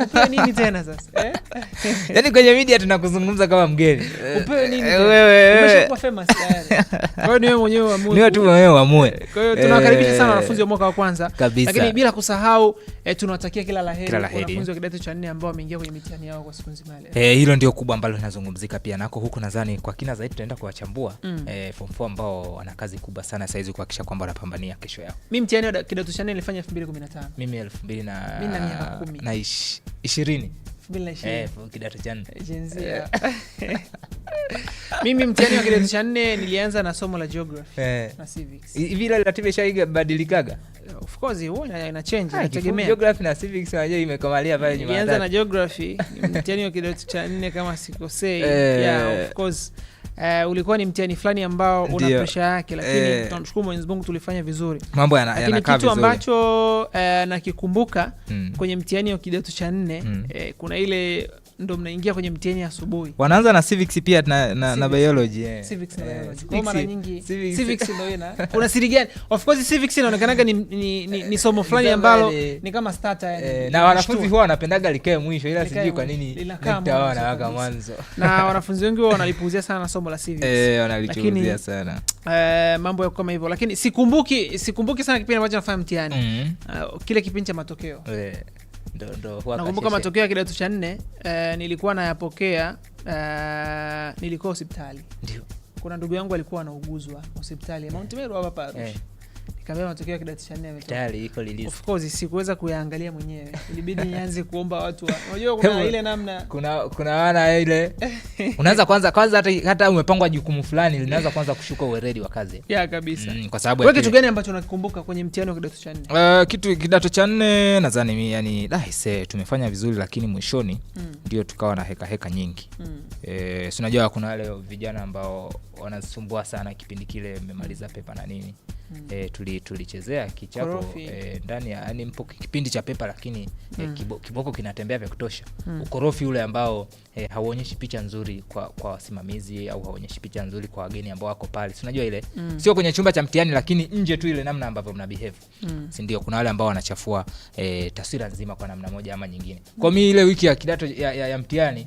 Upewe nini tena sasa? Yaani kwenye media tunakuzungumza kama mgeni. Upewe nini tena? Umeshakuwa famous tayari. Kwa hiyo ni wewe mwenyewe uamue. Ni wewe tu mwenyewe uamue. Kwa hiyo tunawakaribisha sana wanafunzi wa mwaka wa kwanza. Kabisa. Lakini bila kusahau tunawatakia kila laheri Kila laheri. wanafunzi wa kidato cha 4 ambao wameingia kwenye mitihani yao kwa siku nzima leo. Hilo ndio kubwa ambalo linazungumzika pia nako huku, nadhani kwa kina zaidi tutaenda kuwachambua form 4 ambao wana kazi kubwa sana sasa hizi kuhakikisha kwamba wanapambania kesho yao. Mimi mtihani wa kidato cha 4 nilifanya 2015. Mimi 2020. 2020. Kidato cha 4. Jenzia. Mimi mtihani wa kidato cha 4 nilianza na somo la geography na civics. Hivi ile ratiba ishaigadilikaga? Of course huwa ina change, inategemea. Geography na civics unajua imekomalia pale nyuma. Nilianza na geography, mtihani wa kidato cha 4 kama sikosei. Yeah, of course. Ulikuwa ni mtihani fulani ambao una pressure yake, lakini tunamshukuru Mwenyezi Mungu tulifanya vizuri. Mambo yanakaa vizuri. Lakini kitu ambacho nakikumbuka kwenye mtihani wa kidato cha 4 kuna ile ndo mnaingia kwenye mtihani asubuhi. Wanaanza na civics pia na biology. Civics na biology. Kwa mara nyingi civics ndio ina. Kuna siri gani? Of course civics inaonekanaga ni somo fulani ambalo ni kama starter yani. Na wanafunzi huwa wanapendaga likae mwisho, ila sijui kwa nini nitaona waka mwanzo. Na wanafunzi wengi wao wanalipuuzia sana somo la civics. Wanalipuuzia sana. Mambo ya kama hivyo, lakini sikumbuki sana kipindi ambacho nafanya mtihani. Kile kipindi cha matokeo. Nakumbuka matokeo ya kidato cha 4 nilikuwa nayapokea, nilikuwa hospitali. Ndio. Kuna ndugu yangu alikuwa anauguzwa hospitali ya Mount Meru hapa Arusha. Nikamwambia matokeo ya kidato cha 4 yametoka. Tayari iko release. Of course sikuweza kuyaangalia mwenyewe. Ilibidi nianze kuomba watu. Unajua kuna ile namna kuna wana ile unaanza kwanza hata umepangwa jukumu fulani linaanza kwanza kushuka uweredi wa kazi. Yeah, kabisa. Kwa sababu wewe kitu gani ambacho unakumbuka kwenye mtihani wa kidato cha 4? Kitu kidato cha 4 nadhani mimi yani tumefanya vizuri, lakini mwishoni ndio tukawa na heka nyingi. Si unajua kuna wale vijana ambao wanasumbua sana kipindi kile mmemaliza pepa na nini. Tulichezea kichapo ndani ya yani mpo kipindi cha pepa, lakini kiboko kinatembea vya kutosha. Ukorofi ule ambao hauonyeshi picha nzuri kwa wasimamizi au hauonyeshi picha nzuri kwa wageni ambao wako pale. Si unajua ile sio kwenye chumba cha mtihani, lakini nje tu ile namna ambavyo mna behave. Si ndio kuna wale ambao wanachafua taswira nzima kwa namna moja ama nyingine. Kwa mimi ile wiki ya kidato ya mtihani